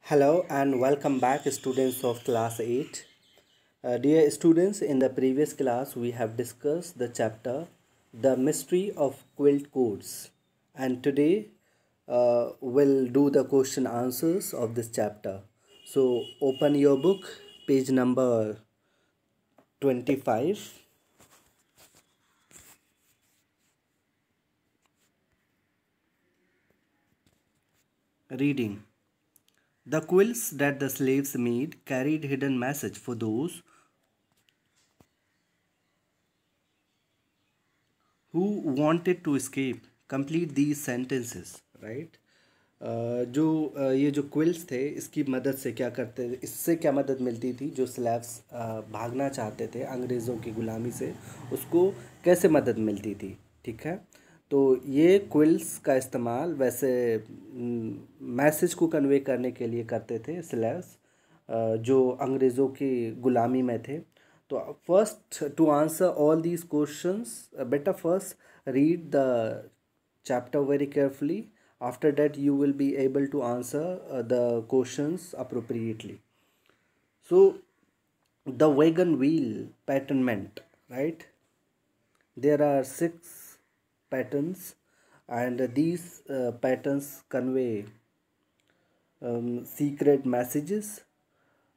Hello and welcome back, students of class 8. Dear students, in the previous class we have discussed the chapter The Mystery of Quilt Codes, and today we'll do the question answers of this chapter. So open your book, page number 25. Reading. The quilts that the slaves made carried hidden message for those who wanted to escape. Complete these sentences, right? ये जो quills थे, इसकी मदद से क्या करते, इससे क्या मदद मिलती थी? जो स्लैब्स भागना चाहते थे अंग्रेज़ों की गुलामी से, उसको कैसे मदद मिलती थी? ठीक है, तो ये क्विल्स का इस्तेमाल वैसे मैसेज को कन्वे करने के लिए करते थे स्लैब्स जो अंग्रेज़ों की गुलामी में थे. तो first, to answer all these questions, better first read the chapter very carefully. After that you will be able to answer the questions appropriately. So the wagon wheel patternment, right? There are 6 patterns, and these patterns convey secret messages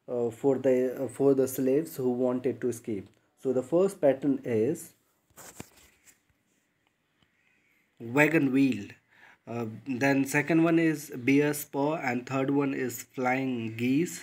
for the slaves who wanted to escape. So the first pattern is wagon wheel. Then second one is bear's paw, and third one is flying geese,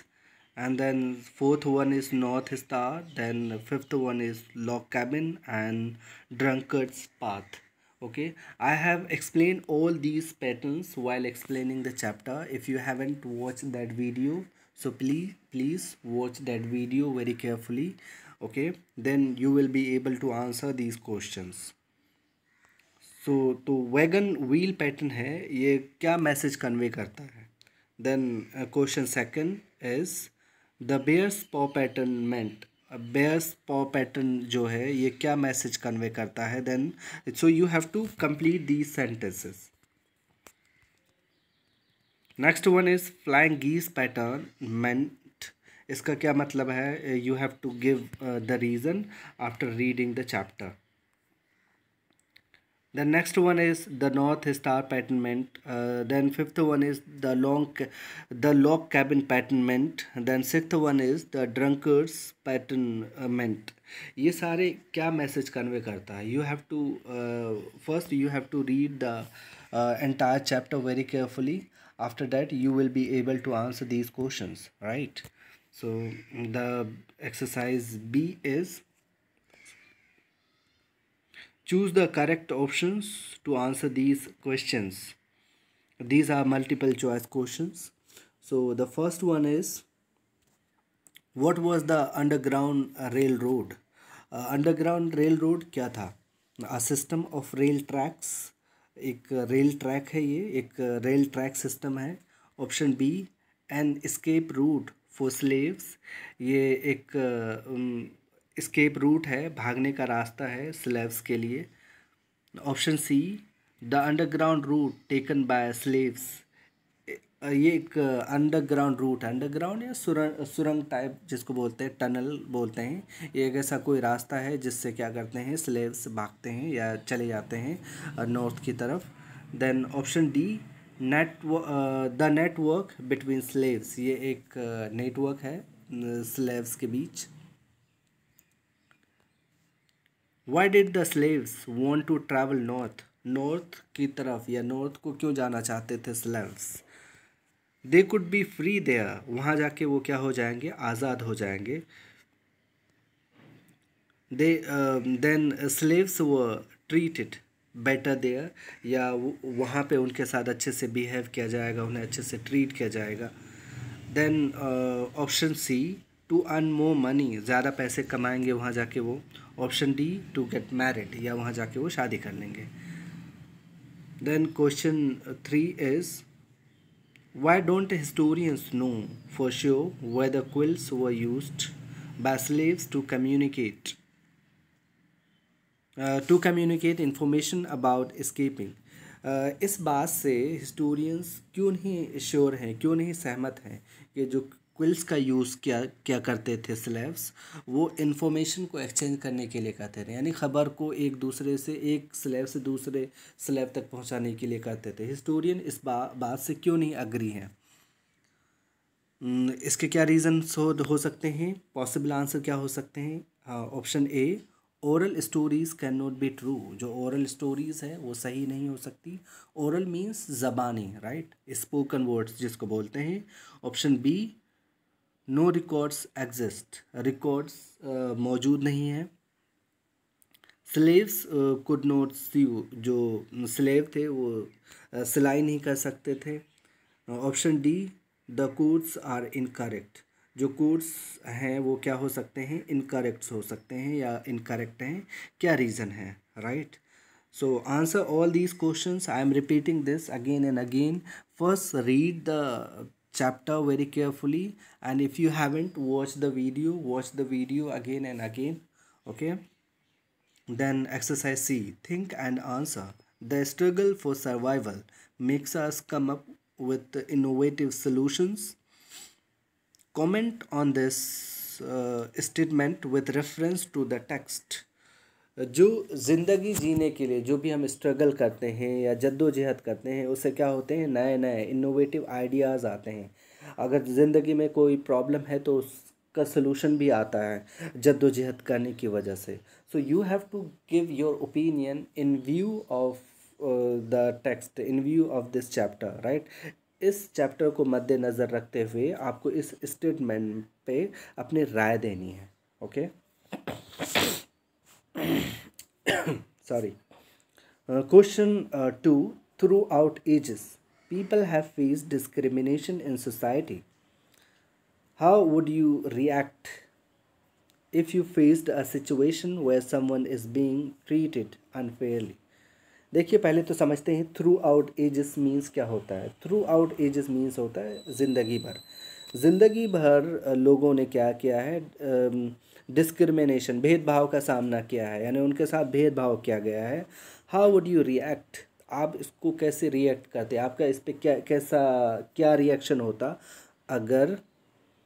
and then fourth one is north star, then fifth one is log cabin, and drunkard's path. Okay, I have explained all these patterns while explaining the chapter. If you haven't watched that video, so please watch that video very carefully. Okay, then you will be able to answer these questions. तो wagon wheel pattern है, ये क्या message convey करता है? Then question second is the bears paw pattern मेंट. Bears paw pattern जो है ये क्या मैसेज कन्वे करता है? Then so you have to complete these sentences. Next one is flying geese pattern मेंट. इसका क्या मतलब है? You have to give the reason after reading the chapter. The next one is the North Star patternment. Then fifth one is the log cabin patternment. Then sixth one is the drunkards patternment. ये सारे क्या message convey करता है? You have to first you have to read the entire chapter very carefully. After that you will be able to answer these questions, right? So the exercise B is choose the correct options to answer these questions. These are multiple choice questions. So the first one is, what was the underground railroad? Underground railroad क्या था? A system of rail tracks. एक rail track है, ये एक rail track system है. Option B, an escape route for slaves. ये एक escape route है, भागने का रास्ता है स्लेव्स के लिए. Option C, the underground route taken by slaves. ये एक अंडरग्राउंड रूट, अंडरग्राउंड या सुरंग टाइप जिसको बोलते हैं, टनल बोलते हैं. ये एक ऐसा कोई रास्ता है जिससे क्या करते हैं, स्लेव्स भागते हैं या चले जाते हैं नॉर्थ की तरफ. Then option D, the network between slaves. ये एक नेटवर्क है स्लेव्स के बीच. Why did the slaves want to travel north? North की तरफ या नॉर्थ को क्यों जाना चाहते थे slaves? They could be free there. वहाँ जाके वो क्या हो जाएंगे? आज़ाद हो जाएंगे. They then slaves were treated better there. या वहाँ पे उनके साथ अच्छे से बिहेव किया जाएगा, उन्हें अच्छे से ट्रीट किया जाएगा. Then option C, to earn more money. ज़्यादा पैसे कमाएंगे वहाँ जाके वो. Option D, to get married. या वहाँ जाके वो शादी कर लेंगे. Then question 3 is, why don't historians know for sure whether quilts were used by slaves to communicate information about escaping? इस बात से हिस्टोरियंस क्यों नहीं श्योर हैं, क्यों नहीं सहमत हैं कि जो क्विल्स का यूज़ क्या क्या करते थे स्लेव्स, वो इन्फॉर्मेशन को एक्सचेंज करने के लिए करते थे, यानी ख़बर को एक दूसरे से, एक स्लेव से दूसरे स्लेव तक पहुंचाने के लिए करते थे। हिस्टोरियन इस बात से क्यों नहीं अग्री हैं? इसके क्या रीज़न्स हो सकते हैं? पॉसिबल आंसर क्या हो सकते हैं? हाँ, option A, oral stories can not be true. जो ओरल स्टोरीज़ है वो सही नहीं हो सकती। ओरल मीन्स ज़बानी, राइट, स्पोकन वर्ड्स जिसको बोलते हैं। Option B, no records exist, records मौजूद नहीं है। स्लेव्स कुड नॉट सीव, जो स्लेव थे वो सिलाई नहीं कर सकते थे। Option D, the codes are incorrect, जो कोड्स हैं वो क्या हो सकते हैं? इनकरेक्ट हो सकते हैं या इनकरेक्ट हैं। क्या रीज़न है? Right. So answer all these questions. I am repeating this again and again. First read the chapter very carefully, and if you haven't watched the video, watch the video again and again. Okay. Then exercise C, think and answer. The struggle for survival makes us come up with innovative solutions. Comment on this statement with reference to the text. जो ज़िंदगी जीने के लिए जो भी हम struggle करते हैं या जद्दोजहद करते हैं, उससे क्या होते हैं? नए नए इनोवेटिव आइडियाज़ आते हैं। अगर ज़िंदगी में कोई प्रॉब्लम है तो उसका सलूशन भी आता है जद्दोजहद करने की वजह से। So you have to give your opinion in view of the text, in view of this chapter, right. इस चैप्टर को मद्देनज़र रखते हुए आपको इस स्टेटमेंट पे अपनी राय देनी है। Okay, sorry. Question 2, throughout ages people have faced discrimination in society. How would you react if you faced a situation where someone is being treated unfairly? देखिए, पहले तो समझते हैं थ्रू आउट एजेस मीन्स क्या होता है। थ्रू आउट एजेस मीन्स होता है ज़िंदगी भर। ज़िंदगी भर लोगों ने क्या किया है? डिस्क्रिमिनेशन, भेदभाव का सामना किया है, यानी उनके साथ भेदभाव किया गया है। How would you react? आप इसको कैसे रिएक्ट करते? आपका इस पर क्या रिएक्शन होता अगर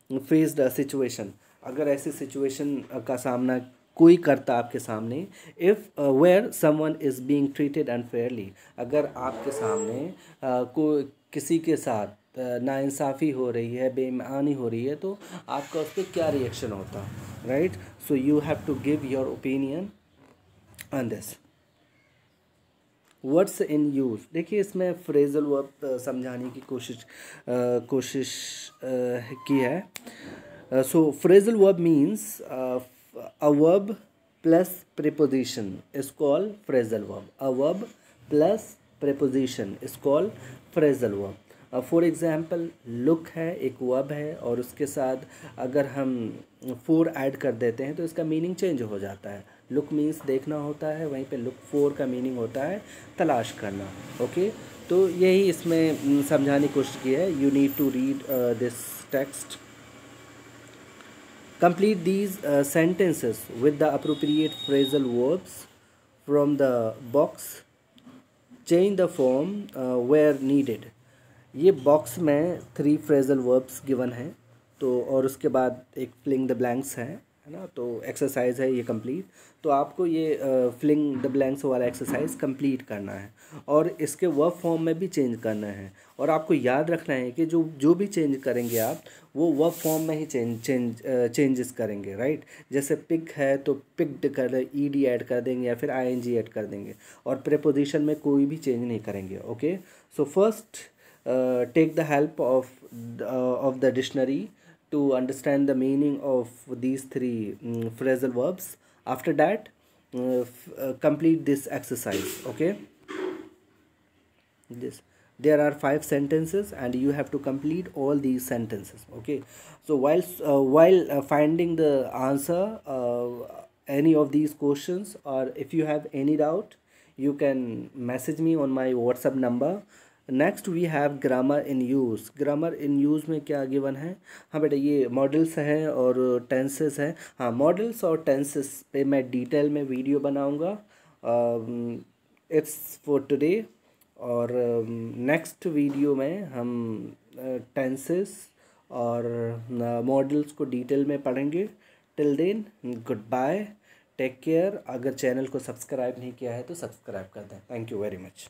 फेस्ड अ सिचुएशन, अगर ऐसी सिचुएशन का सामना कोई करता आपके सामने? If where someone is being treated unfairly, अगर आपके सामने कोई किसी के साथ नाइंसाफ़ी हो रही है, बेईमानी हो रही है, तो आपका उस पर क्या रिएक्शन होता? Right. So you have to give your opinion on this. Words in use, देखिए इसमें फ्रेजल वर्ब समझाने की कोशिश की है। So phrasal verb means a verb plus preposition is called phrasal verb. A verb plus preposition is called phrasal verb. For example, look है, एक verb है, और उसके साथ अगर हम फोर ऐड कर देते हैं तो इसका मीनिंग चेंज हो जाता है। लुक मीन्स देखना होता है, वहीं पे लुक फोर का मीनिंग होता है तलाश करना। ओके, तो यही इसमें समझाने की कोशिश की है। You need to read this text. Complete these sentences with the appropriate phrasal verbs from the box. Change the form where needed. ये बॉक्स में 3 फ्रेजल वर्ब्स गिवन हैं, तो और उसके बाद एक फिलिंग द ब्लैंक्स है ना, तो एक्सरसाइज है ये कंप्लीट। तो आपको ये फिलिंग द ब्लैंक्स वाला एक्सरसाइज कंप्लीट करना है और इसके वर्ब फॉर्म में भी चेंज करना है। और आपको याद रखना है कि जो भी चेंज करेंगे आप, वो वर्ब फॉर्म में ही चेंजेस करेंगे, राइट। जैसे पिक है तो पिक्ड कर ईडी ऐड कर देंगे या फिर आईएनजी ऐड कर देंगे, और प्रीपोजिशन में कोई भी चेंज नहीं करेंगे। Okay, so first take the help of the dictionary to understand the meaning of these 3 phrasal verbs. After that, complete this exercise. Okay, there are 5 sentences and you have to complete all these sentences. Okay, so while finding the answer any of these questions, or if you have any doubt, you can message me on my WhatsApp number. Next we have grammar in use. Grammar in use में क्या given है? हाँ बेटा, ये models हैं और tenses हैं। हाँ, मॉडल्स और टेंसेस पे मैं डिटेल में वीडियो बनाऊंगा। इट्स फॉर टुडे, और नेक्स्ट वीडियो में हम टेंसेस और मॉडल्स को डिटेल में पढ़ेंगे। Till then goodbye, take care. अगर चैनल को सब्सक्राइब नहीं किया है तो सब्सक्राइब कर दें। Thank you very much.